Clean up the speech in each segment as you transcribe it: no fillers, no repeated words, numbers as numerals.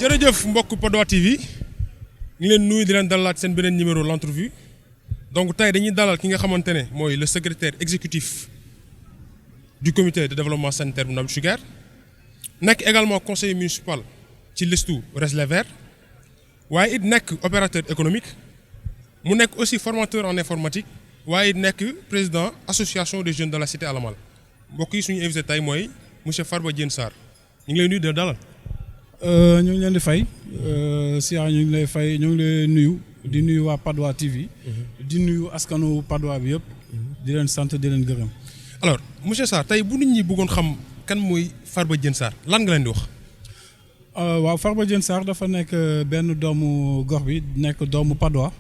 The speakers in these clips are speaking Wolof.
jërëjëf mbokk Patte d'Oie TV ñu leen nuyu di leen dalalaat seen beneen numéro l'entrevue donc tey dañuy dalal ki nga xamante ne mooy le secrétaire exécutif du comité de développement sanitaire bu Nabou Choucair nekk également conseiller municipal ci listu Res les Verts waaye it nekk opérateur économique mu nekk aussi formateur en informatique waaye it nekk président association des jeunes de la cité Alamal mbokk yi suñu invité tey mooy monsieur Farba Diène Sarr ñu ngi lay nuyu de dalal. ñu ngi leen di fay Sia ñu ngi lay fay ñu ngi lay nuyu di nuyu waa Patte d'Oie TV. di nuyu askanu Patte d'Oie bi yëpp. di leen sant di leen gërëm. alors monsieur Sarr tey bu nit ñi bëggoon xam kan mooy Farba Diène Sarr lan nga leen di wax. waaw Farba Diène Sarr dafa nekk benn doomu gox bi nekk doomu Patte d'Oie.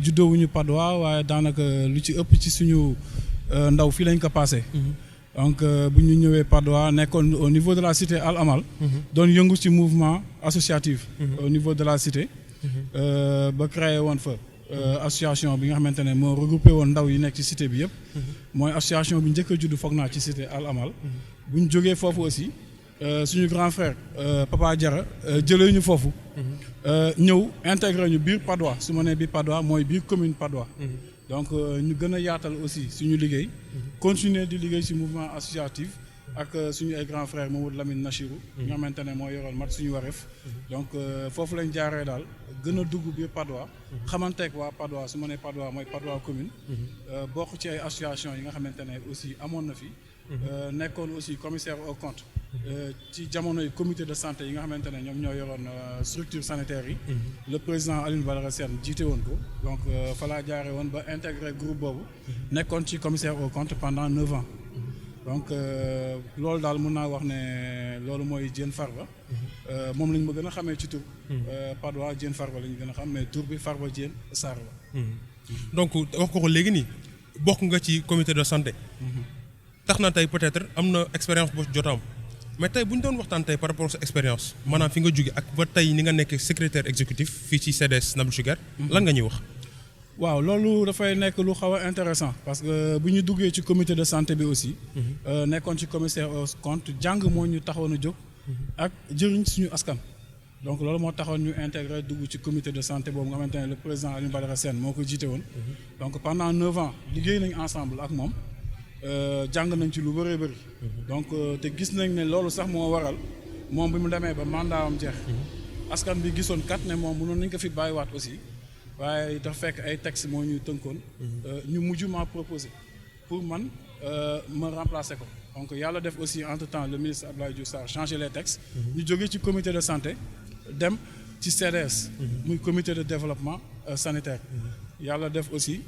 juddoo wuñu Patte d'Oie waaye daanaka lu ci ëpp ci suñu ndaw fii lañ ko passé. donc bu ñu ñëwee Patte d'Oie nekkoon au niveau de la cité Al Amal. doon yëngu ci mouvement associatif. au niveau de la cité. ba créé woon fa association bi nga xamante ne moo regroupé woon ndaw yi nekk ci cité bi yëpp. mooy association bi njëkk a judd foog naa ci cité Al Amal. bu ñu jógee foofu aussi suñu grand frère Papa Diarra jëlee ñu foofu. ñëw intégré ñu biir Patte d'Oie su ma nee biir Patte d'Oie mooy biir commune Patte d'Oie. donc ñu gën a yaatal aussi suñu liggéey. continuer di liggéey ci mouvement associatif ak suñu ay grand frère Mamadou Lamine Nachirou nga xamante ne moo yoroon mat suñu wareef. donc foofu lañ jaaree daal gën a dugg biir Patte d'Oie. xamanteeg waa Patte d'Oie su ma nee Patte d'Oie mooy Patte d'Oie commune. bokk ci ay association yi nga xamante ne aussi amoon na fi. nekkoon aussi commissaire au compte. ci jamonoy comité de santé yi nga xamante ne ñoom ñoo yoroon structure sanitaire yi. le président Alioune Badara Sène jiite woon ko. donc fa laa jaaree woon ba intégré groupe boobu. nekkoon ci commissaire au compte pendant 9 ans. donc loolu daal mën naa wax ne loolu mooy Diène Farba. moom lañ ma gën a xamee ci tur. Patte d'Oie Diène Farba la ñu gën a xam mais tur bi Farba Diène Sarr la. donc wax ko léegi nii bokk nga ci comité de santé. tax na tey peut-être am na expérience boo jot am mais tey bu ñu doon waxtaan tey par rapport à sa expérience maanaam fi nga jóge ak ba tey ni nga nekk secrétaire exécutif fii ci CDS Nabou Choucair lan nga ñuy wax. waaw loolu dafay nekk lu xaw a intéressant parce que bu ñu duggee ci comité de santé bi aussi. nekkoon ci commissaire au compte jàng moo ñu taxoon a jóg. ak jëriñ suñu askan. donc loolu moo taxoon ñu intégré dugg ci comité de santé boobu nga xamante ne le président Alioune Badara Sène moo ko jiite woon. donc pendant 9 ans liggéey nañ ensemble ak moom. jàng nañ ci lu bëree bëri. donc te gis nañ ne loolu sax moo waral moom bi mu demee ba mandat am jeex. askan bi gisoon kat ne moom mënoon nañ ko fi bàyyiwaat aussi waaye dafa fekk ay textes moo ñuy tënkoon. ñu mujj ma proposé pour man ma remplacer ko. donc yàlla def aussi entre temps le ministre Abdoulaye Diouf Sarr changé les textes. ñu jógee ci comité de santé dem ci CDS. muy comité de développement sanitaire. yàlla def aussi.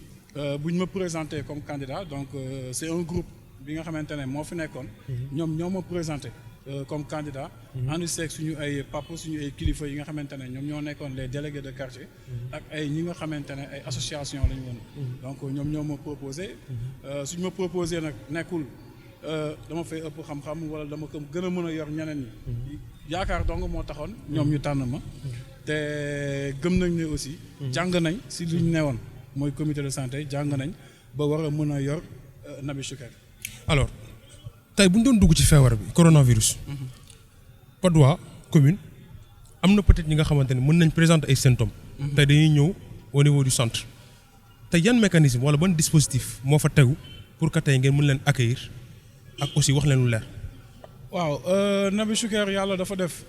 bu ñu ma présenté comme candidat donc c'est un groupe bi nga xamante ne moo fi nekkoon. ñoom ñoo ma présenté comme candidat. ànd seeg suñu ay papa suñu ay kilifa yi nga xamante ne ñoom ñoo nekkoon les délégués de quartier. ak ay ñi nga xamante ne ay association la ñu woon. donc ñoom ñoo ma proposé. suñu ma proposé nag nekkul dama fay ëpp xam-xam wala dama ko gën a mën a yor ñeneen ñi. yaakaar dong moo taxoon ñoom ñu tànn ma. te gëm nañ ne aussi. jàng nañ si li ñu newoon. mooy comité de santé jàng nañ ba war a mën a yor Nabou Choucair. alors tey bu ñu doon dugg ci feebar bi coronavirus. Patte d'Oie commune am na peut-être ñi nga xamante ne mën nañ présenter ay symptômes. tey dañuy ñëw au niveau du centre. tey yan mécanisme wala ban dispositif moo fa tegu pour que tey ngeen mën leen accueillir ak aussi wax leen lu leer. waaw Nabou Choucair yàlla dafa def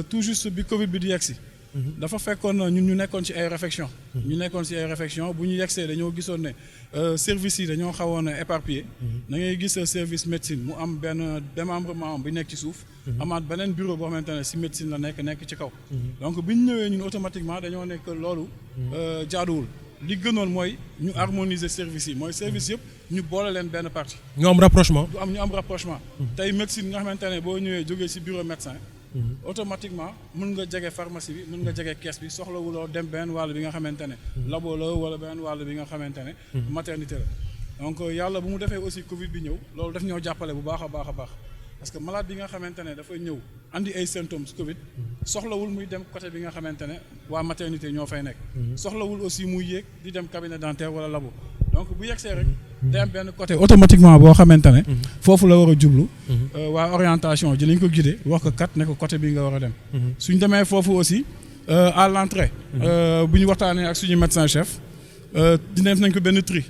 tout juste bi Covid bi di yegsi. dafa fekkoon ñun ñu nekkoon ci ay réflexion bu ñu yegsee dañoo gisoon ne services yi dañoo xawoon a éparpillé. da ngay gis service médecine mu am benn démembrement bi nekk ci suuf. amaat beneen bureau boo xamante ne ci médecine la nekk ci kaw. donc bi ñu ñëwee ñun automatiquement dañoo nekk loolu jaaduwul li gënoon mooy ñu harmoniser services yi mooy service yëpp ñu boole leen benn partie. ñu am rapprochement. ñu am rapprochement. tey médecine nga xamante ne boo ñëwee jógee ci bureau médecin. automatiquement mën nga jege pharmacie bi mën nga jege caisse bi soxlawuloo dem benn wàll bi nga xamante ne. labo la wala benn wàll bi nga xamante ne. maternité la donc yàlla bu mu defee aussi Covid bi ñëw loolu daf ñoo jàppale bu baax a baax a baax parce que malade bi nga xamante ne dafay ñëw andi ay symptômes Covid soxlawul muy dem côté bi nga xamante ne waa maternité ñoo fay nekk. soxlawul aussi muy yéeg di dem cabinet dentaire wala labo donc bu yegsee rek day am benn côté automatiquement boo xamante ne. foofu la war a jublu. waa orientation ji lañ ko guider wax ko kat ne ko côté bii nga war a dem. suñ demee foofu aussi à l'entrée. bu ñu waxtaanee ak suñu médecin chef. def nañ ko benn tri.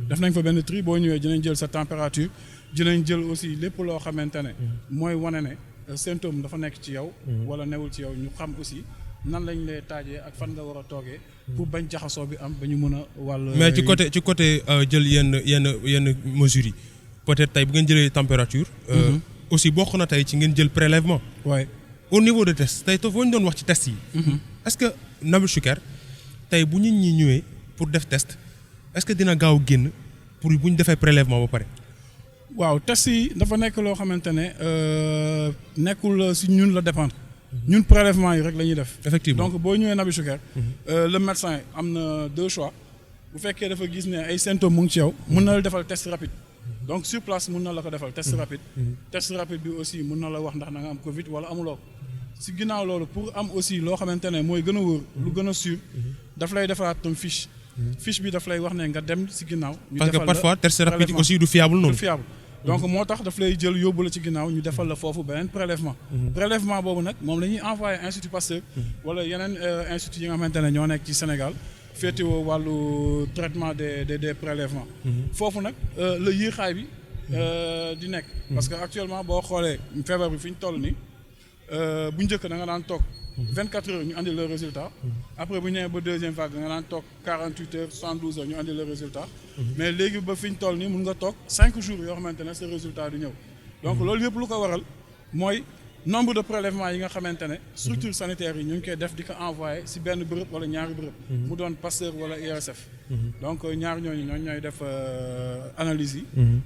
def nañ fa benn tri boo ñëwee dinañ jël sa température dinañ jël aussi lépp loo xamante ne. mooy wane ne symptôme dafa nekk ci yow. wala newul ci yow ñu xam aussi. nan lañ lay taajee ak fan nga war a toogee pour bañ jaxasoo bi am ba ñu mën a wàll. mais ci côté jël yenn mesures yi peut-être tey bu ngeen jëlee température. aussi bokk na tey ci ngeen jël prélèvement. waay au niveau de test tey foo ñu doon wax ci test yi. est-ce que Nabil Choucair tey bu nit ñi ñëwee pour def test est-ce que dina gaaw génn pour bu ñu defee prélèvement ba pare. waaw test yi dafa nekk loo xamante ne nekkul si ñun la dépendre. ñun prélèvement yi rek la ñuy def. effectivement donc boo ñëwee Nabil Choucair le médecin am na deux choix bu fekkee dafa gis ne ay symptômes mu ngi ci yow. mun na la defal test rapide. donc sur place mun na la ko defal test rapide. test rapide bi aussi mun na la wax ndax na nga am Covid wala amuloo ko. si ginnaaw loolu pour am aussi loo xamante ne mooy gën a wóor lu gën a sûr daf lay defaraat tam fiche. fiche bi daf lay wax ne nga dem si ginnaaw. ñu parce que parfois test rapide aussi du fiable noonu. du fiable. donc moo tax daf lay jël yóbbu la ci ginnaaw ñu defal la foofu beneen prélèvement. prélèvement boobu nag moom la ñuy envoyé institut Pasteur. wala yeneen institut yi nga xamante ne ñoo nekk ci Sénégal féetewoo wàllu traitement des prélèvements. foofu nag la yéexaay bi di nekk. parce que actuellement boo xoolee feebar bi fi ñu toll nii bu njëkk da nga daan toog 24 heures ñu andi le résultat. après bu ñu ñëwee ba deuxième vague da nga daan toog 48 heures 72 heures ñu andi le résultat. mais léegi ba fi ñu toll nii mun nga toog 5 jours yoo xamante ne ce résultat du ñëw. donc loolu yëpp lu ko waral mooy nombre de prélèvements yi nga xamante ne. structure sanitaire yi ñu ngi koy def di ko envoyé si benn bërëb wala ñaari bërëb. mu doon Pasteur wala IRSF. donc ñaar ñooñu ñooy def analyse yi.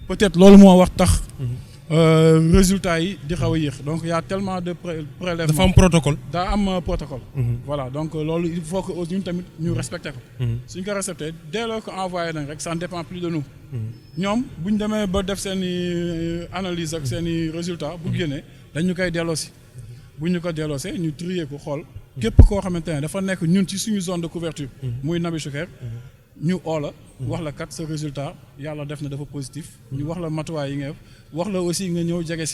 peut-être loolu moo wax tax. résultats yi di xaw a yéex donc y a tellement de prélèvements. dafa am protocole. daa am protocole. voilà donc loolu il faut que ñun tamit ñu respecté ko. suñ ko respecté dès lors que envoyé nañ rek ça ne dépend plus de nous. ñoom bu ñu demee ba def seen i analyse ak seen i résultats bu génnee dañ ñu koy delloosi bu ñu ko delloosee ñu trier ko xool. képp koo xamante ne dafa nekk ñun ci suñu zone de couverture. muy Nabil Choucair ñu oo la wax la kat sa résultat yàlla def na dafa positif. ñu wax la matuwaay yi nga def wax la aussi nga ñëw jege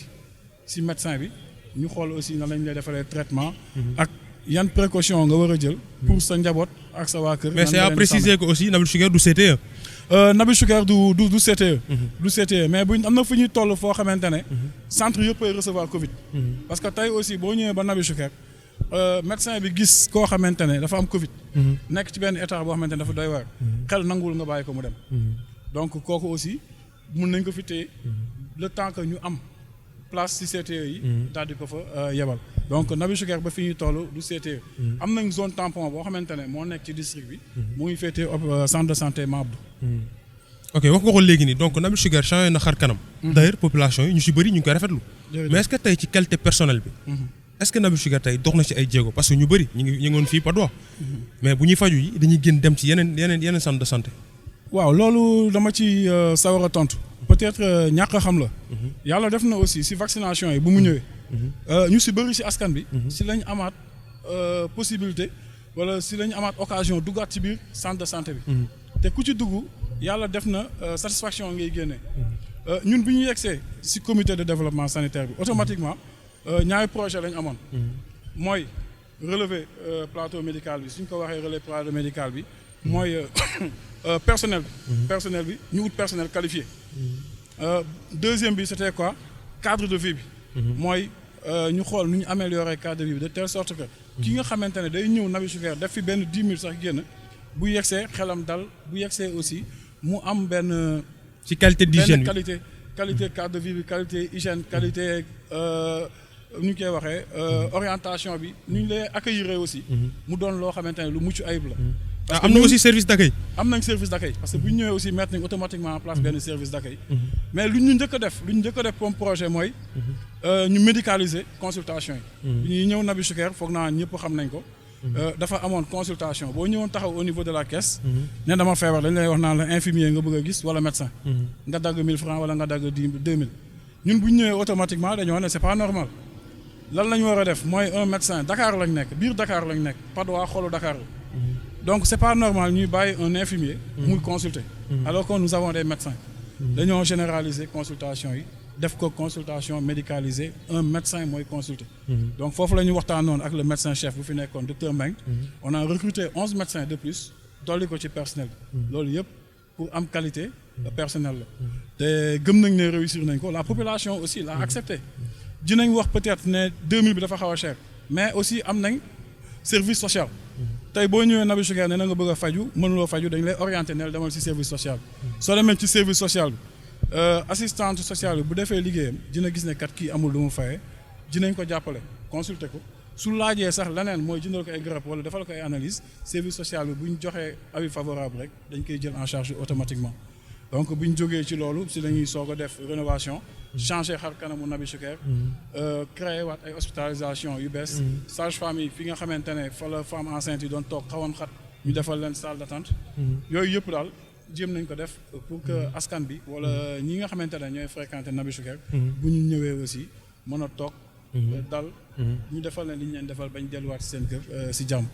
si médecin bi ñu xool aussi na lañ lay defalee traitement. ak yan précaution nga war a jël. pour sa njaboot ak sa waa kër. mais c'est à préciser que aussi Nabil Choucair du CTE. Nabil Choucair du CTE. du CTE mais buñ am na fu ñuy toll foo xamante ne. centre yëpp ay recevoir Covid. parce que tey aussi boo ñëwee ba Nabil Choucair médecin bi gis koo xamante ne dafa am Covid. nekk ci benn état boo xamante ne dafa doy waar. xel nanguwul nga bàyyi ko mu dem. donc kooku aussi mun nañ ko fi téye le temps que ñu am place ci CTE yi. daal di ko fa yebal. donc Nabil Choucair ba fi ñuy toll du CTE. am nañ zone tampon boo xamante ne moo nekk ci district bi. mu ngi féetee centre de santé Mabdou. ok wax nga ko léegi nii donc Nabil Choucair changé na xar kanam. d'ailleurs population yi ñu ci bëri ñu ngi koy rafetlu. mais est-ce que tey ci qualité personnelle bi. est-ce que Nabil Choucair tey dox na ci ay jéego parce que ñu bëri ñu ngi woon fii Patte d'Oie mais bu ñuy faju yi dañuy gën dem ci yeneen centre de santé. waaw loolu dama ci sawar a tontu. peut-être ñàkk a xam la. yàlla def na aussi si vaccination yi bu mu ñëwee. ñu si bëri si askan bi. si lañ amaat possibilité wala si lañ amaat occasion duggaat ci biir centre de santé bi. te ku ci dugg yàlla def na satisfaction ngay génnee. ñun bi ñu yegsee si comité de développement sanitaire bi automatiquement. ñaari projet lañ amoon. mooy relever plateau médical bi suñ ko waxee relever plateau médical bi. mooy personnel bi. personnel bi ñu wut personnel qualifié. deuxième bi c'était quoi cadre de vie bi. mooy ñu xool nu ñu améliorer cadre de vie bi de telle sorte que. ki nga xamante ne day ñëw Nabil Choucair def fi benn 10 000 sax génn bu yegsee xelam dal bu yegsee aussi mu am benn. ci qualité d'hygiène bi qualité cadre de vie bi qualité hygiène qualité. ñu koy waxee orientation bi nu ñu lay accueillir aussi. mu doon loo xamante ne lu mucc ayib la. parce que am na aussi service d'accueil. am nañ service d'accueil parce que bu ñu ñëwee aussi mettre nañ automatiquement en place benn service d'accueil. mais lu ñu njëkk a def comme projet mooy. ñu médicaliser consultation yi. bu ñuy ñëw Nabil Choucair foog naa ñëpp xam nañ ko. dafa amoon consultation boo ñëwoon taxaw au niveau de la caisse. ne dama feebar dañ lay wax naan la infirmier nga bëgg a gis wala médecin. nga dagg 1000 francs wala nga dagg 2000. ñun bu ñu ñëwee automatiquement dañoo ne c'est pas normal. lan la ñu war a def mooy un médecin Dakar lañ nekk biir Dakar lañ nekk Patte d'Oie xolu Dakar la. donc c'est pas normal ñuy bàyyi un infirmier. muy consulter. alors que nous avons des médecins. dañoo généraliser consultation yi def ko consultation médicalisée un médecin mooy consulter. Donc foofu la ñu waxtaanoon ak le médecin chef bu fi nekkoon docteur Mbengue. On a recruté 11 médecins de plus dolli ko ci personnel bi. loolu yëpp pour am qualité personnel la. te gëm nañ ne réussir nañ ko la population aussi l'a accepté. dinañ wax peut-être ne 2000 bi dafa xaw a cher mais aussi am nañ service social. tey boo ñëwee Nabil Choucair ne na nga bëgg a faju mënuloo faju dañ lay orienté ne demal ci service social. soo demee ci service social bi assistante sociale bi bu defee liggéeyam dina gis ne kat kii amul lu mu fayee dinañ ko jàppale consulter ko su laajee sax leneen mooy jëndal ko ay garab wala defal ko ay analyse service social bi bu ñu joxee avis favorable rek dañ koy jël en charge automatiquement. donc bu ñu jógee ci loolu si la ñuy soog a def rénovation changer xar kanamu Nabil Choucair créer waat ay hospitalisation yu bees sage-femme yi fi nga xamante ne fa la femme enceinte yi doon toog xawoon xat ñu defal leen salle d'attente yooyu yëpp daal jéem nañ ko def pour que askan bi wala ñi nga xamante ne ñooy fréquenter Nabil Choucair bu ñu ñëwee aussi mën a toog dal ñu defal leen li ñu leen defal bañ delluwaat seen kër si jàmm.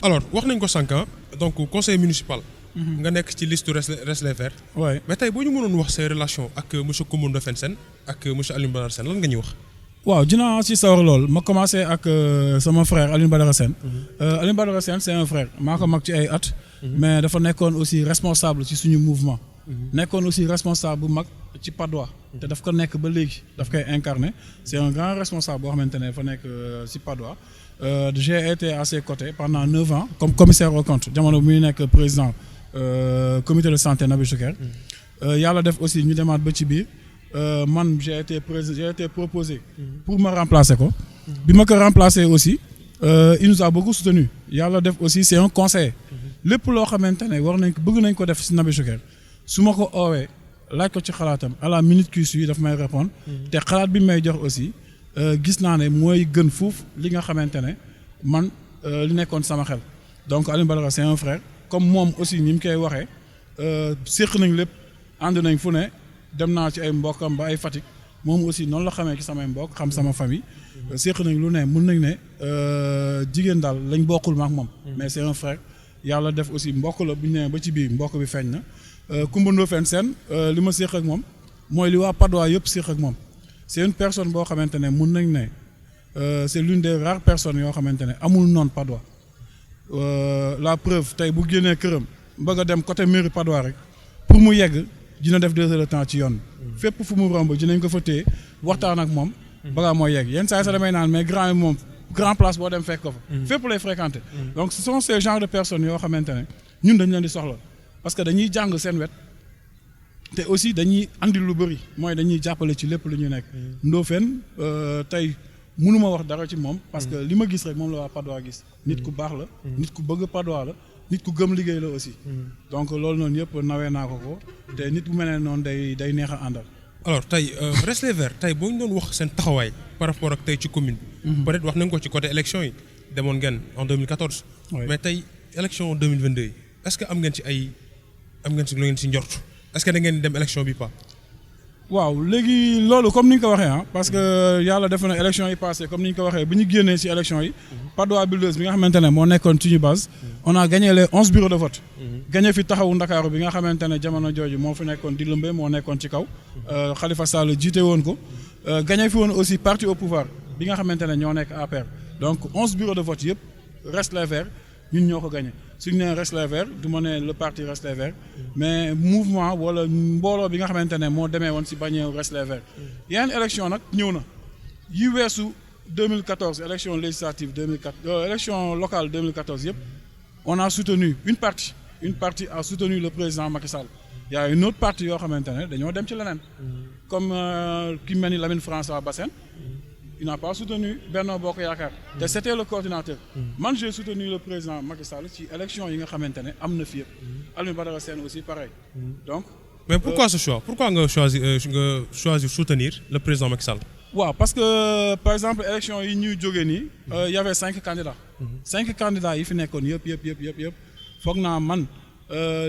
alors wax nañ ko sànq donc conseil municipal nga nekk ci liste Reste les Verts. Ouais. mais tey boo ñu mënoon wax say relation ak monsieur Coumba Ndoffène Sène ak monsieur Alioune Badara Sène lan nga ñuy wax. waaw dinaa ci sawar lool ma commencé ak sama frère Alioune Badara Sène. Alioune Badara Sène c'est un frère maa ko mag ci ay at. mais dafa nekkoon aussi responsable ci suñu mouvement. nekkoon aussi responsable bu mag ci Patte d'Oie. te daf ko nekk ba léegi daf koy incarner c'est un grand responsable boo xamante ne dafa nekk ci Patte d'Oie. J'ai été à ses côtés pendant 9 ans comme commissaire aux comptes jamono bu muy nekk président comité de santé Nabil Choucair. yàlla def aussi ñu demaat ba ci biir. man j'ai été proposé pour me remplacer ko bi ma ko remplacer aussi il nous a beaucoup soutenu yàlla def aussi c'est un conseiller lépp loo xamante ne war nañ ko bëgg nañ ko def ci Nabil Choucair su ma ko oowee laaj ko ci xalaatam à la minute qui suit daf may répondre te xalaat bi may jox aussi gis naa ne mooy gën fuuf li nga xamante ne man li nekkoon sama xel donc Alioune Badara c'est un frère comme moom aussi ni mu koy waxee séq nañ lépp ànd nañ fu ne dem naa ci ay mbokkam ba ay Fatick moom aussi noonu la xamee ci samay mbokk xam sama famille séq nañ lu ne mën nañ ne jigéen daal lañ bokkul ma ak moom mais c'est un frère yàlla def aussi mbokk la bu ñu nee ba ci biir mbokk bi feeñ na Coumba Ndoffène Sène li ma séq ak moom mooy li waa Patte d'Oie yëpp séq ak moom c'est une personne boo xamante ne mën nañ ne c'est l'une des rares personnes yoo xamante ne amul noonu Patte d'Oie la preuve tey bu génnee këram bëgg a dem côté mairie Patte d'Oie rek pour mu yegg dina def 2 heures de temps ci yoon fépp fu mu romb dinañ ko fa téye waxtaan ak moom balaa mooy yegg yenn saa yi sax damay naan mais grand moom grand place boo dem fekk ko fa fépp lay fréquenter donc ce sont ces genres de personnes yoo xamante ne ñun dañ leen di soxla parce que dañuy jàng seen wet te aussi dañuy andi lu bëri mooy dañuy jàppale ci lépp lu ñu nekk Ndoffène tey mënuma wax dara ci moom parce que li ma gis rek moom la waa Patte d'Oie gis nit ku baax la nit ku bëgg Patte d'Oie la nit ku gëm liggéey la aussi donc loolu noonu yëpp nawee naa ko te nit bu mel ne noonu day neex a àndal. alors tey Reste les Verts tey boo ñu doon wax seen taxawaay par rapport ak tey ci commune bi peut-être wax nañ ko ci côté élection yi demoon ngeen en 2014 mais tey élection 2022 yi est-ce que am ngeen ci lu ngeen ci njort est-ce que da ngeen dem élection bi pas. waaw léegi loolu comme ni ñu ko waxee parce que yàlla def na élection yi passé comme ni ñu ko waxee bi ñu génnee ci élection yi Patte d'Oie Builders bi nga xamante ne moo nekkoon suñu base on a gagné les 11 bureaux de vote gagné fi taxawu Ndakaaru bi nga xamante ne jamono jooju moo fi nekkoon di lëmbe moo nekkoon ci kaw Khalifa Sall jiite woon ko gagné fi woon aussi parti au pouvoir bi nga xamante ne ñoo nekk APR donc 11 bureaux de vote yëpp Reste les Verts ñun ñoo ko gagné suñu nee Reste les Verts du ma ne le parti Reste les Verts mais mouvement wala mbooloo bi nga xamante ne moo demee woon ci bannière Reste les Verts yeneen élection nag ñëw na yi weesu 2014 élection législative 2014 élection locale 2014 yëpp on a soutenu une partie a soutenu le président Macky Sall y a une autre partie yoo xamante ne dañoo dem ci leneen comme ki mel ni Lamine François Bassène il n'a pas soutenu Benno Bokk Yaakaar te c'était le coordinateur man j'ai soutenu le président Macky Sall ci élection yi nga xamante ne am na fi yëpp Alioune Badara Sène aussi pareil donc mais pourquoi ce choix pourquoi nga choisir soutenir le président Macky Sall. waaw parce que par exemple élection yi ñuy jógee nii y avait 5 candidats 5 candidats yi fi nekkoon yëpp foog naa man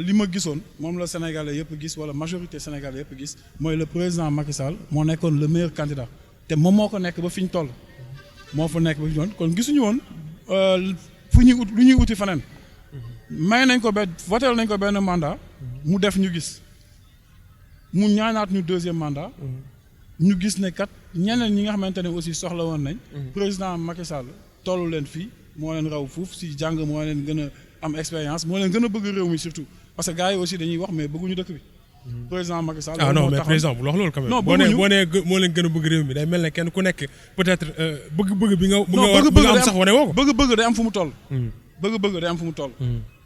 li ma gisoon moom la Sénégalais yëpp gis wala majorité Sénégalais yëpp gis mooy le président Macky Sall moo nekkoon le meilleur candidat te moom moo ko nekk ba fi ñu toll moo fa nekk ba fi ñu toll kon gisuñu woon fu ñuy lu ñuy uti faneen may nañ ko voté nañ ko benn mandat mu def ñu gis mu ñaanaat ñu deuxième mandat. ñu gis ne kat ñeneen ñi nga xamante ne aussi soxla woon nañ. président Macky Sall tollu leen fii moo leen raw fuuf si jàng moo leen gën a am expérience moo leen gën a bëgg réew mi surtout parce que gars yi aussi dañuy wax mais bëgguñu dëkk bi. président Macky Sall. ah non mais président bu wax loolu quand même. non boo nee moo leen gën a bëgg réew mi day mel ne kenn ku nekk peut-être bëgg-bëgg bi nga am sax wane woo ko. bëgg-bëgg day am fu mu toll. bëgg-bëgg day am fu mu toll.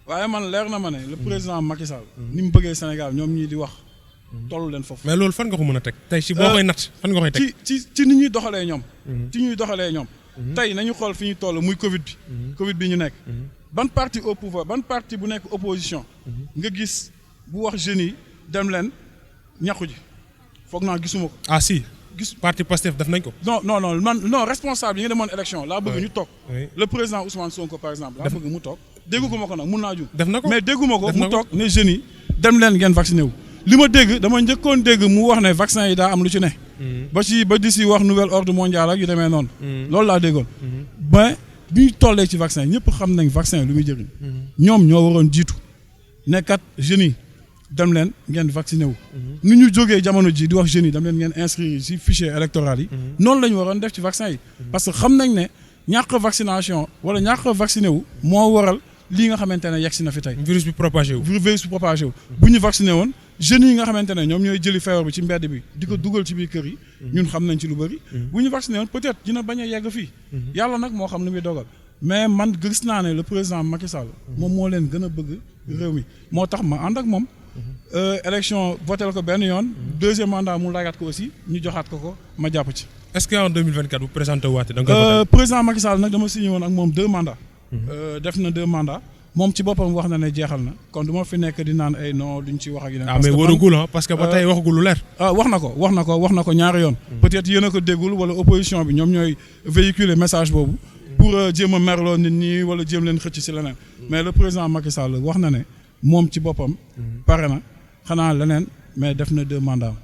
waaye man leer na ma ne le président Macky Sall. ni mu bëggee Sénégal ñoom ñii di wax. tollu leen foofu. mais loolu fan nga ko mën a teg tey si boo koy natt fan nga koy teg. ci ni ñuy doxalee ñoom. ci ñuy doxalee ñoom. tey nañu xool fi ñu toll muy Covid bi. Covid bi ñu nekk. ban parti au pouvoir ban parti bu nekk opposition. nga gis bu wax jeunes yi dem leen ñaxu ji foog naa gisuma ko. ah si gis parti Pastef def nañ ko. non man non responsable yi nga demoon élection laa bëgg ñu toog. le président Ousmane Sonko par exemple. laa bëgg mu toog déggu ko ma ko nag mun naa jum. def na ko mais dégguma ko mu toog ne jeunes yi dem leen ngeen vacciné wu. li ma dégg dama njëkkoon dégg mu wax ne vaccin yi daa am lu ci ne. ba di si wax nouvel ordre mondial ak yu demee noonu. loolu laa déggoon. mais bi ñu tollee ci vaccin ñëpp xam nañ vaccin lu muy jëriñ. ñoom ñoo waroon jiitu nekkat jeunes yi dem leen ngeen vacciné wu. ni ñu jógee jamono ji di wax jeunes yi dem leen ngeen inscrire ci fichier électoral yi. noonu la ñu waroon def ci vaccin yi. parce que xam nañ ne ñàkk vaccination wala ñàkk vacciné wu moo waral lii nga xamante ne yegg si na fi tey. virus bi propagé wu. bu ñu vacciné woon. jeunes yi nga xamante ne ñoom ñooy jëli feebar bi ci mbedd bi di ko dugal ci biir kër yi ñun xam nañ ci lu bëri bu ñu vacciné woon peut-être dina bañ a yegg fii yàlla nag moo xam ne muy dogal mais man gis naa ne le président Macky Sall moom moo leen gën a bëgg réew mi moo tax ma ànd ak moom élection votel ko benn yoon deuxième mandat mu laajaat ko aussi ñu joxaat ko ma jàpp ci. est-ce que en 2024 bu présenté waate da nga koy voté. président Macky Sall nag dama signé woon ak moom 2 mandats. def na 2 mandats. moom ci boppam wax na ne jeexal na kon du ma fi nekk di naan ay non duñ ci wax ak yeneen. mais waragul parce que ba tey waxagul lu leer. wax na ko ñaari yoon. peut-être yéen a ko déggul wala opposition bi ñoom ñooy véhiculer message boobu. pour jéem a merloo nit ñi wala jéem leen xëcc ci leneen. mais le président Macky Sall wax na ne moom ci boppam. pare na xanaa leneen mais def na 2 mandats.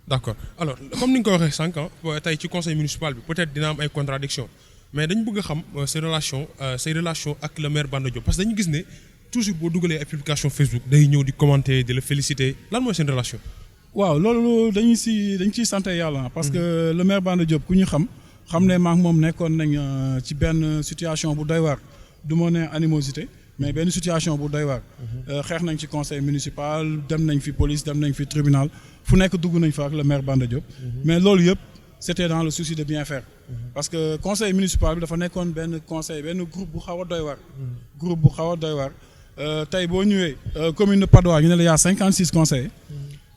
d'accord alors comme ni nga ko waxee sànq tey ci conseil municipal bi peut-être dina am ay contradictions mais dañu bëgg a xam say relation ak le maire Banda Diop parce que dañu gis ne toujours boo dugalee ay publication Facebook day ñëw di commenter di la féliciter lan mooy seen relation. waaw loolu dañ ciy sant yàlla parce que le maire Banda Diop ku ñu xam ne maa ngi moom nekkoon nañ ci benn situation bu doy waar du ma ne animosité mais benn situation bu doy waar. xeex nañ ci conseil municipal dem nañ fi police dem nañ fi tribunal fu nekk dugg nañ fa ak le maire Banda Diop. mais loolu yëpp c'était dans le souci de bien faire. parce que conseil municipal bi dafa nekkoon benn groupe bu xaw a doy waar. tey boo ñëwee commune de Patte d'Oie ñu ne la y a 56 conseillers.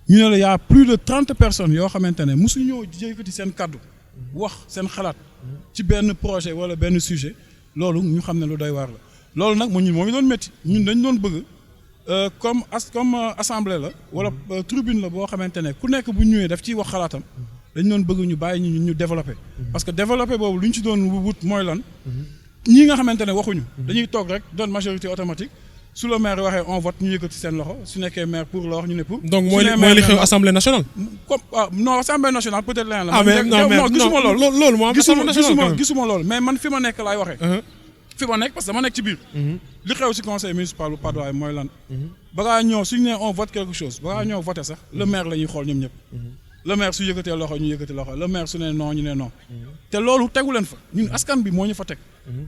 ñu ne la y a plus de 30 personnes yoo xamante ne mosu ñëw yëkkati seen kaddu. wax seen xalaat. ci benn projet wala benn sujet loolu ñu xam ne lu doy waar la. loolu nag moo ñu doon métti ñun dañ doon bëgg comme assemblée la wala tribune la boo xamante ne ku nekk bu ñëwee daf ciy wax xalaatam. dañ doon bëgg ñu bàyyi ñu développer. parce que développer boobu lu ñu ci doon wut mooy lan. ñii nga xamante ne waxuñu. dañuy toog rek doon majorité automatique su le maire waxee on vote ñu yëkkati seen loxo su nekkee maire pour la wax ñu ne pour. donc mooy li xew assemblée nationale. comme non assemblée nationale peut-être leneen la. mais gisuma loolu. loolu moo am assemblée nationale gisuma loolu mais man fi ma nekk laay waxee. fi ma nekk parce que dama nekk ci biir. li xew ci conseil municipal bu Patte d'Oie mooy lan. ba ngaa ñëw suñu nee on vote quelque chose ba ngaa ñëw voté sax le maire la ñuy xool ñoom ñëpp. le maire su yëkkatee loxo ñu yëkkati loxo le maire su ne non ñu ne non. te loolu tegu leen fa ñun askan bi moo ñu fa teg.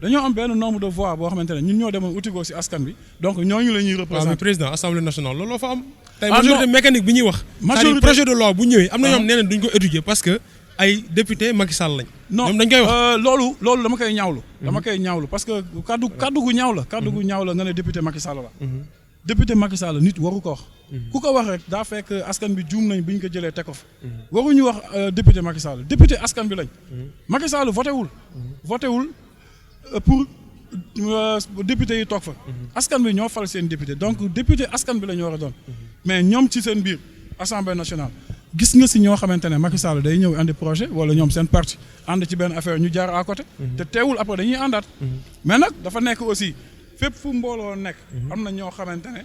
dañoo am benn nombre de voix boo xamante ne ñun ñoo demoon utigoo ci askan bi donc ñooñu la ñuy représenter. mais président assemblée nationale looloo fa am. tey majorité mécanique bi ñuy wax. majorité projet de loi bu ñëwee am na ñoom nee nañ duñ ko étudier parce que ay député Macky Sall lañ. ñoom dañ koy wax loolu dama koy ñaawlu. parce que kaddu gu ñaaw la. nga ne député Macky Sall la. député Macky Sall nit waru ko wax. ku ko wax rek daa fekk askan bi juum nañ bu ñu ko jëlee teg ko fa. waruñu wax député Macky Sall député askan bi lañ. Macky Sall voté wul pour député yi toog fa. askan bi ñoo fal seen député donc député askan bi la ñu war a doon. mais ñoom ci seen biir assemblée nationale gis nga si ñoo xamante ne Macky Sall day ñëw andi projet wala ñoom seen parti ànd ci benn affaire ñu jaar à côté. te teewul après dañuy àndaat. mais nag dafa nekk aussi fépp fu mbooloo nekk. am na ñoo xamante ne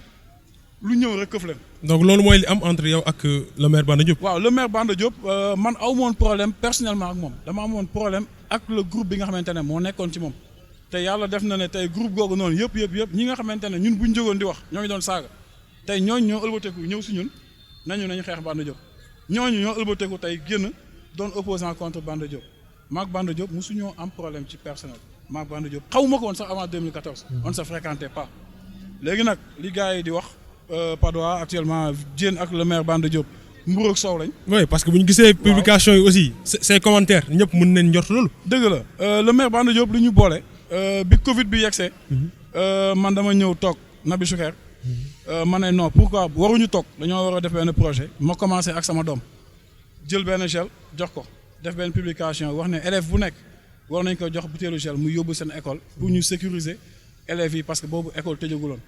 lu ñëw rek këf leen. donc loolu mooy li am entre yow ak le maire Banda Diop. waaw le maire Banda Diop man aw moon problème personnellement ak moom dama amoon problème ak le groupe bi nga xamante ne moo nekkoon ci moom. te yàlla def na ne tey groupe googu noonu yëpp ñi nga xamante ne ñun bu ñu jógoon di wax ñoo ngi doon saaga tey ñooñu ñoo ëlbateeku ñëw si ñun nañu xeex Banda Diop ñooñu ñoo ëlbateeku tey génn doon opposant contre Banda Diop maag Banda Diop mosuñoo am problème ci personnel maag Banda Diop xawuma ko woon sax avant 2014 on se fréquentait pas léegi nag li gars yi di wax Padois actuellement Diène ak le maire Banda Diop mburu ak soow lañ. oui parce que bu ñu gisee publication yi aussi ces commentaires ñëpp mën nañ njort loolu. dëgg la le maire Banda Diop li ñu boole bi Covid bi yegsee man dama ñëw toog Nabi Choucair ma ne non pourquoi waruñu toog dañoo war a def benn projet ma commencé ak sama doom jël benn gel jox ko def benn publication wax ne élève bu nekk war nañ ko jox butéelu gel mu yóbbu seen école pour ñu sécuriser élèves yi parce que boobu école tëjaguloon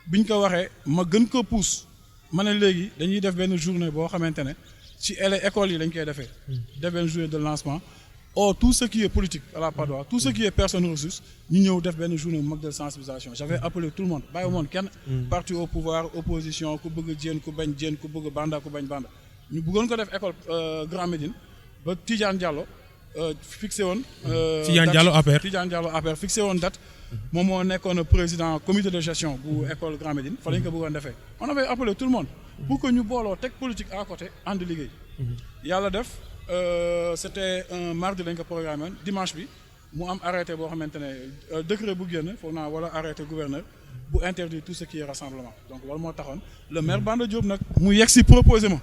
biñ ko waxee ma gën ko pousse ma ne léegi dañuy def benn journée boo xamante ne ci école yi lañ koy defee def benn journée de lancement tout ce qui est politique à la Padois tout ce qui est personne ressource ñu ñëw def benn journée bu mag de sensibilisation j'avais appelé tout le monde bàyyi woon kenn parti au pouvoir opposition ku bëgg Diène ku bañ Diène ku bëgg Banda ku bañ Banda ñu bëggoon ko def école Grand Médine ba Tidiane Diallo fixé woon Tidiane Diallo APR fixé woon date moom moo nekkoon président comité de gestion bu école Grand Médine fa lañ ko bëggoon defee on avait appelé tout le monde pour que ñu booloo teg politique à côté ànd liggéey yàlla def c'était un mardi lañ ko programmé dimanche bi mu am arrêté boo xamante ne décret bu génn foog naa wala arrêté gouverneur bu interdire tout ce qui est rassemblement donc loolu moo taxoon le maire Banda Diop nag mu yegg si proposé ma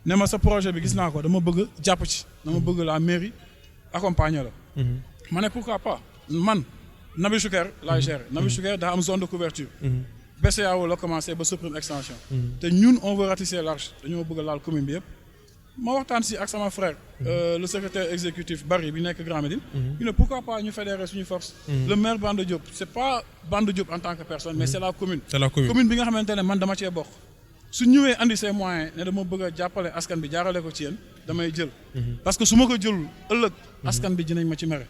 ne ma sa projet bi gis naa ko dama bëgg jàpp ci dama bëgg la mairie accompagner la ma ne pourquoi pas man Nabi Choucair laay gérer Nabi Choucair daa am zone de couverture BCEAO la commencé ba Suprême extension te ñun on veut ratisser large dañoo bëgg laal commune bi yëpp ma waxtaan si ak sama frère le secrétaire exécutif Barry bi nekk Grand Médine ñu ne pourquoi pas ñu fédérer suñu force le maire Banda Diop c'est pas Banda Diop en tant que personne mais c'est la commune commune bi nga xamante ne man dama cee bokk su ñëwee andi ses moyens ne dama bëgg a jàppale askan bi jaarale ko ci yéen damay jël parce que su ma ko jëlul ëllëg askan bi dinañ ma ci mere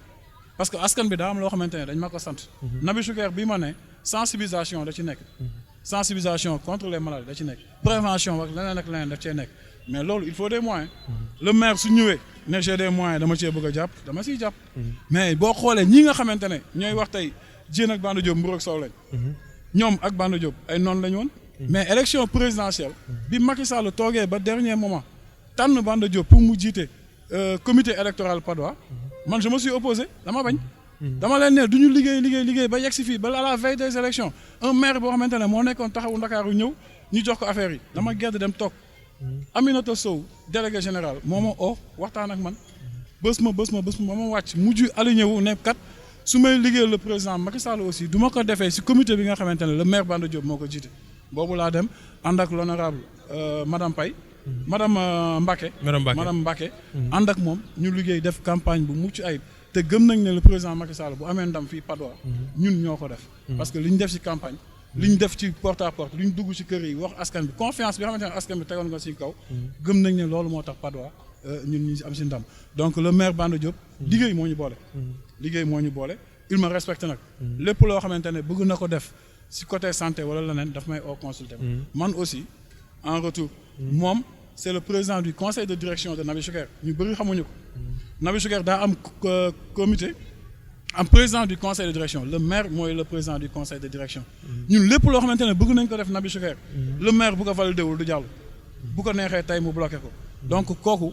parce que askan bi daa am loo xamante ne dañ ma ko sant Nabi Choucair bi ma ne sensibilisation da ci nekk sensibilisation contre les maladies da ci nekk prévention ak leneen daf cee nekk mais loolu il faut des moyens le maire su ñëwee ne j'ai des moyens dama cee bëgg a jàpp dama siy jàpp mais boo xoolee ñi nga xamante ne ñooy wax tey Diène ak Banda Diop mburu ak soow lañ ñoom ak Banda Diop ay noonu lañ woon mais élection présidentielle bi Macky Sall toogee ba dernier moment tànn Banda Diop pour mu jiite comité électoral Padois man je me suis opposé dama bañ dama leen ne du ñu liggéey ba yegg si fii ba à la veille des élections un maire boo xamante ne moo nekkoon taxawu Ndakaaru ñëw ñu jox ko affaire yi dama gedd dem toog Aminata Sow délégué général moo ma waxtaan ak man bés ma ma wàcc mujj aligné wu ne kat su may liggéeyal le président Macky Sall aussi du ma ko defee si comité bi nga xamante ne le maire Banda Diop moo ko jiite boobu laa dem ànd ak l'honorable madame Paye madame Mbacké ànd ak moom ñu liggéey def campagne bu mucc ayib te gëm nañ ne le président Macky Sall bu amee ndam fii Padois ñun ñoo ko def parce que li ñu def ci campagne li ñu def ci porte à porte li ñu dugg ci kër yi wax askan bi confiance bi xamante ne askan bi tegoon nga ci kaw gëm nañ ne loolu moo tax Padois ñun ñu am ci ndam donc le maire Banda Diop liggéey moo ñu boole il me respecte nag lépp loo xamante ne bëgg na ko def ci côté santé wala leneen daf may consulter man aussi en retour moom c'est le président du conseil de direction de Nabi Choucair ñu bëri xamuñu ko Nabi Choucair daa am comité am président du conseil de direction le maire mooy le président du conseil de direction ñun lépp loo xamante ne bëgg nañ ko def Nabi Choucair le maire bu ko validé wul du jàll bu ko neexee tey mu bloqué ko donc kooku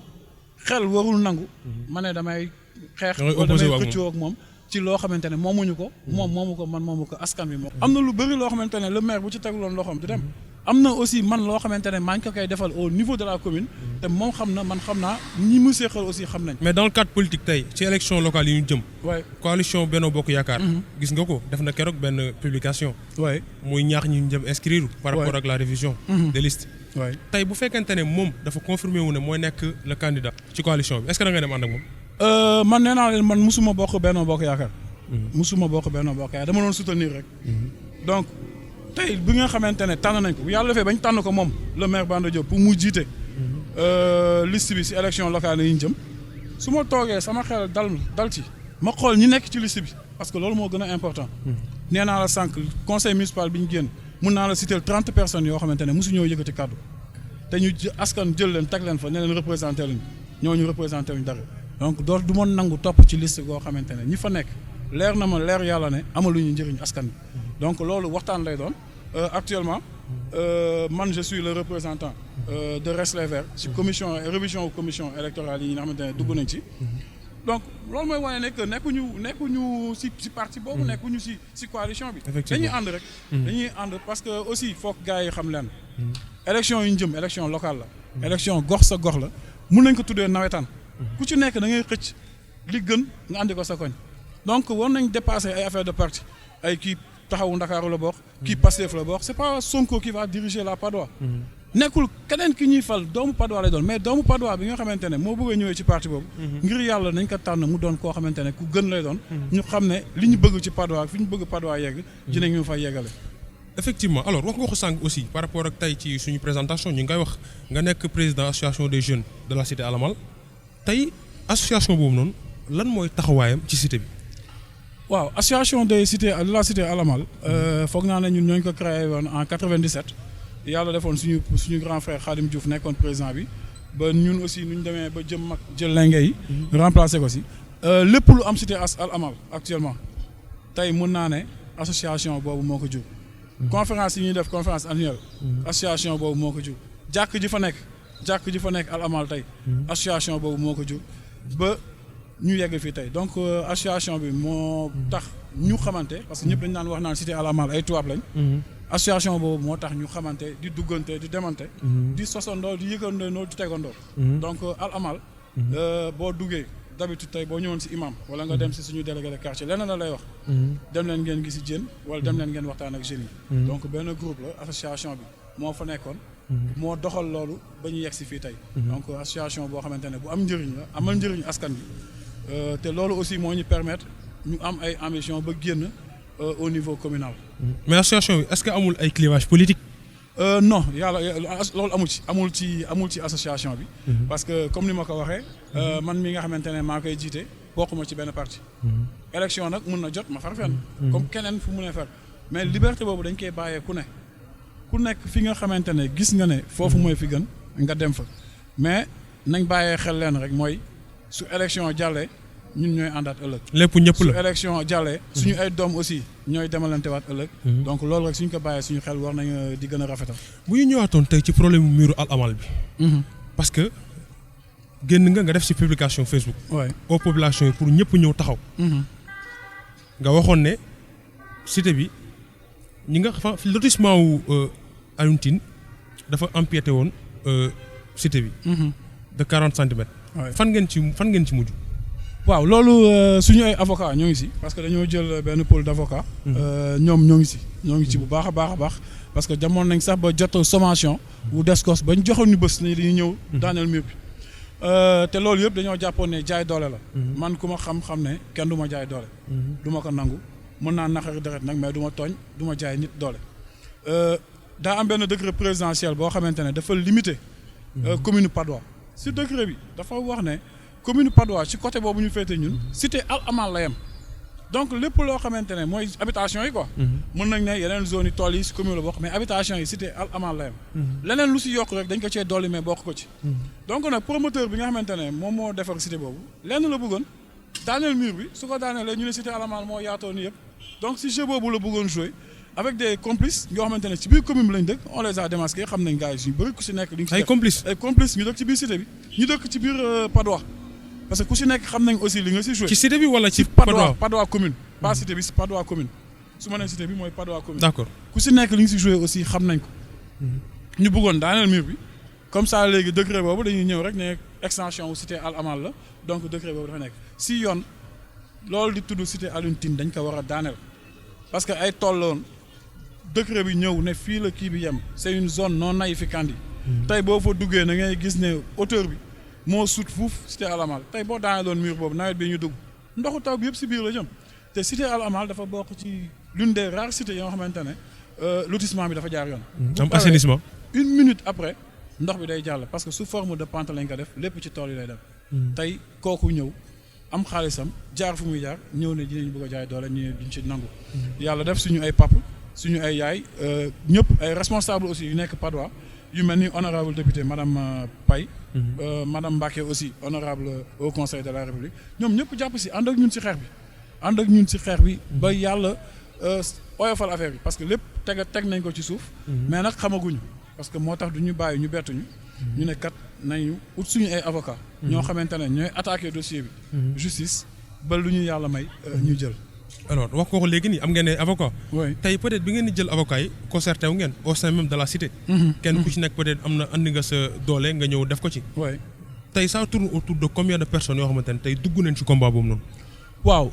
xel warul nangu ma ne damay xeex wala damay xëccoo ak moom ci loo xamante ne moomuñu ko moom moomu ko man moomu ko askan bi moom am na lu bëri loo xamante ne le maire bu ci teguloon loxoom du dem am na aussi man loo xamante ne maa ngi ko koy defal au niveau de la commune te moom xam na man xam naa ñi mu seqal aussi xam nañ. mais dans le cadre politique tey ci élection locale yi ñu jëm. waay coalition Benno Bokk Yaakaar. gis nga ko def na keroog benn publication. waay muy ñaax ñu jëm inscrire. par rapport ak la révision. des listes. waay tey bu fekkente ne moom dafa confirmé wu ne mooy nekk le candidat. ci coalition bi est-ce que da nga dem ànd ak moom. man nee naa leen man musuma bokk Benno Bokk Yaakaar. musuma bokk Benno Bokk Yaakaar dama doon soutenir rek. donc. tey bi nga xamante ne tànn nañ ko bu yàlla defee bañ tànn ko moom le maire Banda Diop pour mu jiite liste bi ci élection locale yi ñu jëm su ma toogee sama xel dal ci ma xool ñi nekk ci liste bi parce que loolu moo gën a important nee naa la sànq conseil municipal bi ñu génn mun naa la citer 30 personnes yoo xamante ne mosu ñoo yëkkati kàddu te ñu askan jël leen teg leen fa ne leen représenté lañ ñooñu représenté wuñ dara donc doo du ma nangu topp ci liste goo xamante ne ñi fa nekk leer na ma leer yàlla ne amaluñu njëriñ askan bi donc loolu waxtaan lay doon actuellement man je suis le représentant de Reste les Verts ci commission révision commission électorale yi nga xamante ne dugg nañ ci. donc loolu mooy wane ne que nekkuñu ci parti boobu. nekkuñu ci coalition bi. dañuy ànd rek. dañuy ànd parce que aussi foog gars yi xam leen. élection yu ñu jëm élection locale la. élection gox sa gox la mun nañ ko tuddee nawetaan. ku ci nekk da ngay xëcc li gën nga andi ko sa koñ. donc war nañ dépasser ay affaire de parti ay kii taxawu Ndakaaru la bokk. kii Pastef la bokk c'est pas Sonko qui va diriger la Padoa. nekkul keneen ki ñuy fal doomu Padoa lay doon mais doomu Padoa bi nga xamante ne moo bëgg a ñëwee ci parti boobu. ngir yàlla nañ ko tànn mu doon koo xamante ne ku gën lay doon. ñu xam ne li ñu bëgg ci Padoa fi ñu bëgg Padoa yegg. dinañ ñu fa yeggale. effectivement alors wax nga ko sànq aussi par rapport ak tey ci suñu présentation ñu ngay wax nga nekk président association des jeunes de la cité Alamal tey association boobu noonu lan mooy taxawaayam ci cité bi. waaw association des cités de la cité Alamal foog naa ne ñun ñoo ngi ko créé woon en 97. yàlla defoon suñu grand frère Khadim Diouf nekkoon président bi ba ñun aussi nu ñu demee ba jëm mag jël lenge yi. remplacé ko si. lépp lu am cité Al Amal actuellement tey mun naa ne association boobu moo ko jur. conférence yi ñuy def conférence annuelle. association boobu moo ko jur. jàkk ji fa nekk Al Amal tey. association boobu moo ko jur ba ñu yegg fii tey donc association bi moo tax ñu xamante parce que ñëpp dañu naan wax naan cité Al Amal ay tubaab lañ. association boobu moo tax ñu xamante di duggante di demante. di sosandoo di yëgandoo di tegandoo. donc Al Amal. boo duggee d'habitude tey boo ñëwoon si imam wala nga dem si suñu délégué de quartier leneen la lay wax. dem leen ngeen gisi jën wala dem leen ngeen waxtaan ak jeunes yi. donc benn groupe la association bi moo fa nekkoon. moo doxal loolu ba ñu yegg si fii tey. donc association boo xamante ne bu am njëriñ la amal njëriñ askan bi te loolu aussi moo ñu permettre ñu am ay ambition ba génn au niveau communal. mais association bi est-ce que amul ay clivage politique. non yàlla loolu amul ci association bi. parce que comme ni ma ko waxee. man mi nga xamante ne maa koy jiite bokkuma ci benn parti. élection nag mun na jot ma far fenn. comme keneen fu mu ne far mais liberté boobu dañ koy bàyyee ku nekk fi nga xamante ne gis nga ne foofu mooy fi gën nga dem fa mais nañ bàyyee xel leen rek mooy su élection jàllee ñun ñooy àndaat ëllëg. lépp ñëpp la su élection jàllee. suñu ay doom aussi ñooy demalante waat ëllëg. donc loolu rek suñ ko bàyyee suñu xel war nañ di gën a rafetal. bu ñu ñëwaatoon tey ci problème mu muru Al Amal bi. parce que génn nga def ci publication Facebook. waay aux populations yi pour ñëpp ñëw taxaw. nga waxoon ne cité bi ñi nga fa lotissement wu Alioune Tine dafa empiété woon cité bi. de 40 centimètres. fan ngeen ci mujj. waaw loolu suñu ay avocat ñoo ngi si parce que dañoo jël benn pôle d'avocat. ñoom ñoo ngi ci bu baax a baax parce que jamono nañ sax ba jot sommation. bu descos bañ joxoon ñu bés ni dañuy ñëw. daaneel mur bi te loolu yëpp dañoo jàppoon ne jaay doole la. man ku ma xam ne kenn du ma jaay doole. du ma ko nangu mën naa naqari deret nag mais du ma tooñ du ma jaay nit doole. daa am benn décret présidentiel boo xamante ne dafa limité. commune Padoa si décret bi dafa wax ne. commune Padoa ci côté boobu ñu féete ñun cité Al Amal la yem donc lépp loo xamante ne mooy habitation yi quoi. mën nañ ne yeneen zone yi tool yi si commune la bokk mais habitation yi cité Al Amal la yem. leneen lu si yokk rek dañ ko cee dolli mais bokk ko ci. donc nag promoteur bi nga xamante ne moom moo defar cité boobu lenn la bëggoon daaneel mur bi su ko daaneelee ñu ne cité Al Amal moo yaatoo ni yëpp donc si jeu boobu la bëggoon jouer avec des complices yoo xamante ne ci biir commune bi lañ dëkk on les a démasqués xam nañ gars yi suñu bëri ku si nekk. ay complices ñu dëkk ci biir cité bi ñu dëkk ci biir Padoa. parce que ku si nekk xam nañ aussi li nga si joué. ci cité bi wala ci Padoa commune. pas cité bi si Padoa commune. su ma nee cité bi mooy Padoa commune. d'accord ku si nekk li nga si joué aussi xam nañ ko. ñu bëggoon daaneel mur bi comme ça léegi décret boobu dañuy ñëw rek ne extension wu cité Al Amal la donc décret boobu dafa nekk si yoon loolu di tudd cité Alioune Tine dañ ko war a daaneel. parce que ay tool la woon décret bi ñëw ne fii la kii bi yem c'est une zone non aedificandi. tey boo fa duggee na ngay gis ne hauteur bi. moo sut fuuf cité Al Amal tey boo daanee doon mur boobu nawet bi ñu dugg ndoxu taw bi yëpp si biir la jëm te cité Al Amal dafa bokk ci l'une des rares cités yoo xamante ne lotissement bi dafa jaar yoon. am assainissement. une minute après ndox bi day jàll parce que sous forme de pente lañ ko def lépp ci tool yi lay dem. tey kooku ñëw am xaalisam jaar fu muy jaar ñëw ne dinañ bëgg a jaay doole ñu duñ ci nangu. yàlla def suñu ay pap suñu ay yaay ñëpp ay responsable aussi yu nekk Padoa. yu mel ni honorable député madame Paye. madame Mbacké aussi honorable au conseil de la république ñoom ñëpp jàpp si ànd ak ñun si xeex bi. ba yàlla oyofal affaire bi parce que lépp teg nañ ko ci suuf. mais nag xamaguñu parce que moo tax du ñu bàyyi ñu bettuñu. ñu ne kat nañu ut suñu ay avocat ñoo xamante ne ñooy attaquer dossier bi. justice ba lu ñu yàlla may ñu jël. alors wax ko léegi nii am ngeen ay avocat oui tey peut-être bi ngeen di jël avocat yi concerté wu ngeen au sein même de la cité. kenn ku ci nekk peut-être am na andi nga sa doole nga ñëw def ko ci. oui tey ça tourne autour de combien de personnes yoo xamante ne tey dugg nañ ci combat boobu noonu. waaw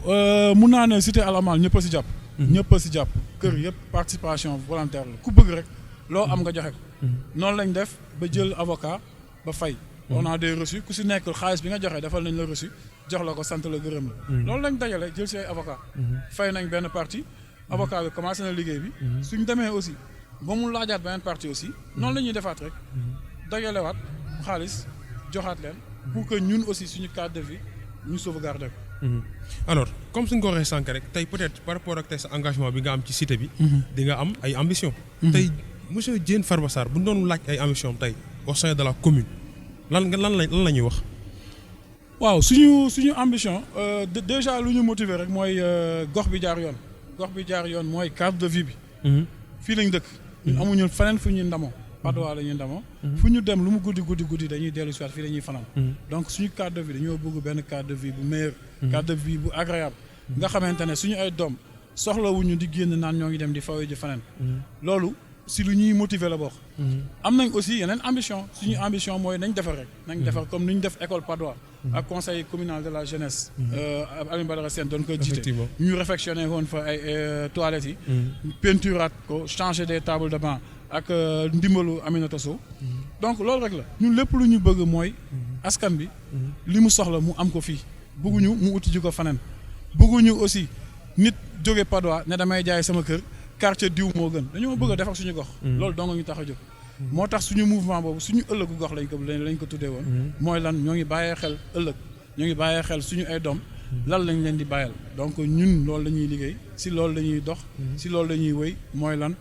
mun naa ne cité Al Amal ñëpp a si jàpp. ñëpp a si jàpp kër yëpp participation volontaire la ku bëgg rek loo am nga joxe ko. noonu lañ def ba jël avocat ba fay. on a des reçus ku si nekk xaalis bi nga joxe defal nañ la reçu jox la ko sant la gërëm la. loolu lañ dajale jël si ay avocat fay nañ benn partie avocat bi commencé na liggéey bi. suñ demee aussi ba mu laajaat beneen partie aussi noonu la ñuy defaat rek dajalewaat xaalis joxaat leen pour que ñun aussi suñu cadre de vie ñu sauvegarder ko. alors comme suñ ko waxee sànq rek tey peut-être par rapport ak tey sa engagement bi nga am ci cité bi. di nga am ay ambition. tey monsieur Diène Farba Sarr bu ñu doon laaj ay ambition tey au sein de la commune lan la ñuy wax. waaw suñu ambition déjà lu ñu motiver rek mooy gox bi jaar yoon. gox bi jaar yoon mooy cadre de vie bi. fii lañ dëkk. ñun amuñu feneen fu ñuy ndamoo. Padoa la ñuy ndamoo. fu ñu dem lu mu guddi dañuy dellu si waat fii la ñuy fanaan. donc suñu cadre de vie dañoo bëgg benn cadre de vie bu meilleur. cadre de vie bu agréable. nga xamante ne suñu ay doom soxlawuñu di génn naan ñoo ngi dem di fawee ji feneen. loolu si lu ñuy motiver la bokk. am nañ aussi yeneen ambition suñu ambition mooy nañ defar rek. nañ defar comme ni ñu def école Padoa. ak conseil communal de la jeunesse. Alioune Badara Sène doon ko jiite. ñu réfectionné woon fa ay toilettes yi. peinturaat ko changer des tables de banc ak ndimbalu Aminata Sow. donc loolu rek la ñun lépp lu ñu bëgg mooy. askan bi. li mu soxla mu am ko fii. bëgguñu mu uti ji ko faneen. bëgguñu aussi nit jóge Padoa ne damay jaay sama kër quartier diw moo gën dañoo bëgg a defar suñu gox. loolu dong ñu tax a jóg. moo tax suñu mouvement boobu suñu ëllëgu gox lañ ko tuddee woon. mooy lan ñoo ngi bàyyee xel ëllëg ñoo ngi bàyyee xel suñu ay doom. lan lañ leen di bàyyal donc ñun loolu la ñuy liggéey si loolu la ñuy dox. si loolu la ñuy wéy mooy lan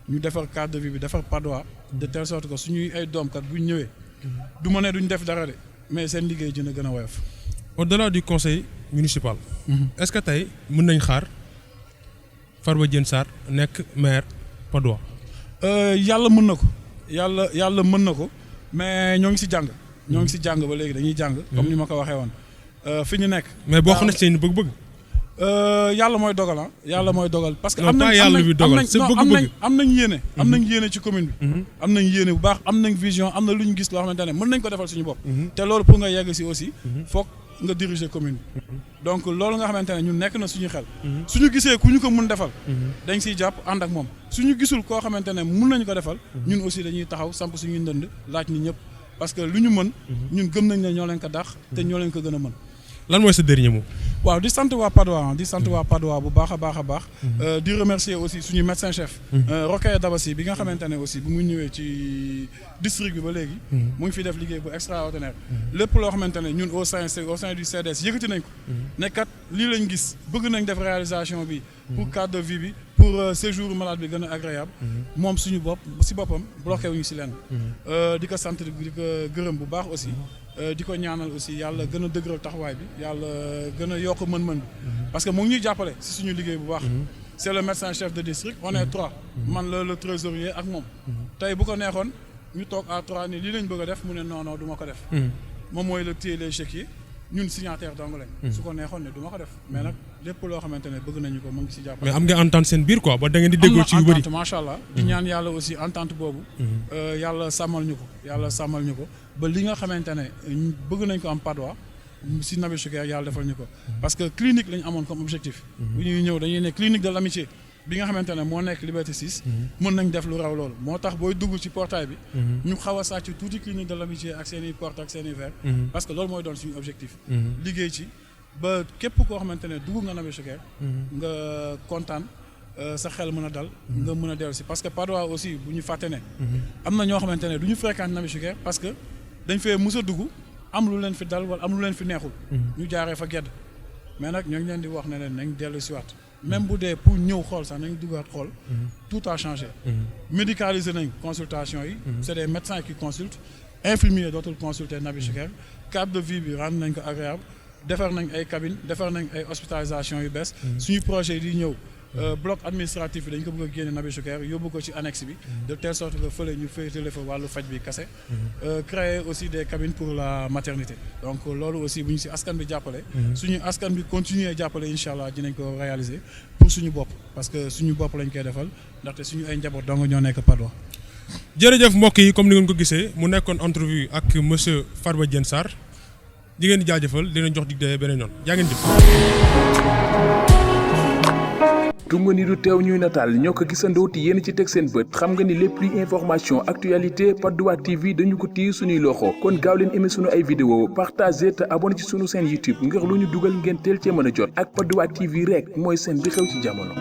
ñu defar cadre de vie bi defar Padoa de telle sorte que suñuy ay doom kat buñ ñëwee. du ma ne duñ def dara de mais seen liggéey dina gën a woyof. au-delà du conseil municipal. est-ce que tey mën nañ xaar Farba Diène Sarr nekk maire Padoa. yàlla mën na ko. yàlla mën na ko mais ñoo ngi si jàng. ñoo ngi si jàng ba léegi dañuy jàng. comme ni ma ko waxee woon fi ñu nekk. mais boo xam ne seen bëgg-bëgg. yàlla mooy dogal ah. yàlla mooy dogal parce que. am nañ yéene. am nañ yéene ci commune bi. am nañ yéene bu baax am nañ vision am na lu ñu gis loo xamante ne mën nañ ko defal suñu bopp. te loolu pour nga yegg si aussi. foog nga diriger commune bi. donc loolu nga xamante ne ñun nekk na suñu xel. suñu gisee ku ñu ko mun defal. dañ siy jàpp ànd ak moom suñu gisul koo xamante ne mun nañu ko defal. ñun aussi dañuy taxaw samp suñuy ndënd laaj ni ñëpp parce que lu ñu mën. ñun gëm nañ ne ñoo leen ko dàq. te ñoo leen ko gën a mën. lan mooy sa dernier mot. waaw di sant waa Padoa bu baax a baax. di remercier aussi suñu médecin chef. Rokhaya Dabassi bi nga xamante ne aussi bu mu ñëwee ci district bi ba léegi. mu ngi fi def liggéey bu extraordinaire. lépp loo xamante ne ñun au sein du CDS yëkkati nañ ko. ne kat lii lañ gis bëgg nañ def réalisation bi. pour cadre de vie bi pour séjour malade bi gën a agréable. moom suñu bopp si boppam bloqué wuñu si leen. di ko sant di ko gërëm bu baax aussi. di ko ñaanal aussi yàlla gën a dëgëral taxawaay bi yàlla gën a yokk mën-mën bi parce que mu ngi ñuy jàppale si suñu liggéey bu baax c'est le médecin chef de district on est 3 man la le trésorier ak moom tey bu ko neexoon ñu toog à 3 ni lii lañ bëgg a def mu ne non du ma ko def moom mooy le téye les chéquiers ñun signataire dong lañ su ko neexoon ne du ma ko def mais nag lépp loo xamante ne bëgg nañu ko mu ngi si jàppale. mais am nga entente seen biir quoi ba da ngeen di déggoo ci yu bëri macha allah di ñaan yàlla aussi entente boobu yàlla sàmmal ñu ko ba li nga xamante ne bëgg nañ ko am Padoa si Nabil Choucair yàlla defal ñu ko parce que clinique lañ amoon comme objectif bu ñuy ñëw dañuy ne clinique de l'amitié bi nga xamante ne moo nekk Liberté 6 mën nañ def lu raw loolu moo tax booy dugg ci portail bi ñu xaw a sàcc tuuti clinique de l'amitié ak seen i porte ak seen i verre parce que loolu mooy doon suñu objectif liggéey ci ba képp koo xamante ne dugg nga Nabil Choucair nga kontaan sa xel mën a dal nga mën a dellu si parce que Padoa aussi bu ñu fàtte ne am na ñoo xamante ne du ñu fréquente Nabil Choucair parce que dañ fee mus a dugg am lu leen fi dal wala am lu leen fi neexul ñu jaaree fa gedd mais nag ñoo ngi leen di wax ne leen nañ dellu si waat même bu dee pour ñëw xool sax nañ duggaat xool tout a changé médicalisé nañ consultation yi c'est des médecins qui consultent infirmiers dootul consulter Nabil Choucair cadre de vie bi rendre nañ ko agréable defar nañ ay cabines defar nañ ay hospitalisation yu bees suñu projet yi di ñëw bloc administratif bi dañ ko bëgg a génne Nabil Choucair yóbbu ko ci annexe bi de telle sorte que fële ñu féetale fa wàllu faj bi kase créer aussi des cabines pour la maternité donc loolu aussi bu ñu si askan bi jàppale suñu askan bi continuer jàppale incha allah dinañ ko réaliser pour suñu bopp parce que suñu bopp lañ koy defal ndaxte suñu ay njaboot dong ñoo nekk Patte d'Oie. jërëjëf mbokk yi comme ni ngeen ko gisee mu nekkoon entrevue ak monsieur Farba Diène Sarr di ngeen di jaajëfal dina jox dig daye beneen yoon yaa ngeen jëf. tunga ni du teew ñuy nataal ñoo ko gisandoo te yéen ci teg seen bët xam nga ni lépp luy information actualité Patte d'Oie TV dañu ko téye suñuy loxo kon gaaw leen aimé sunu ay vidéo partagé te abonné ci sunu chaîne YouTube ngir lu ñu dugal ngeen teel cee mën a jot ak Patte d'Oie TV rek mooy seen bi xew ci jamono.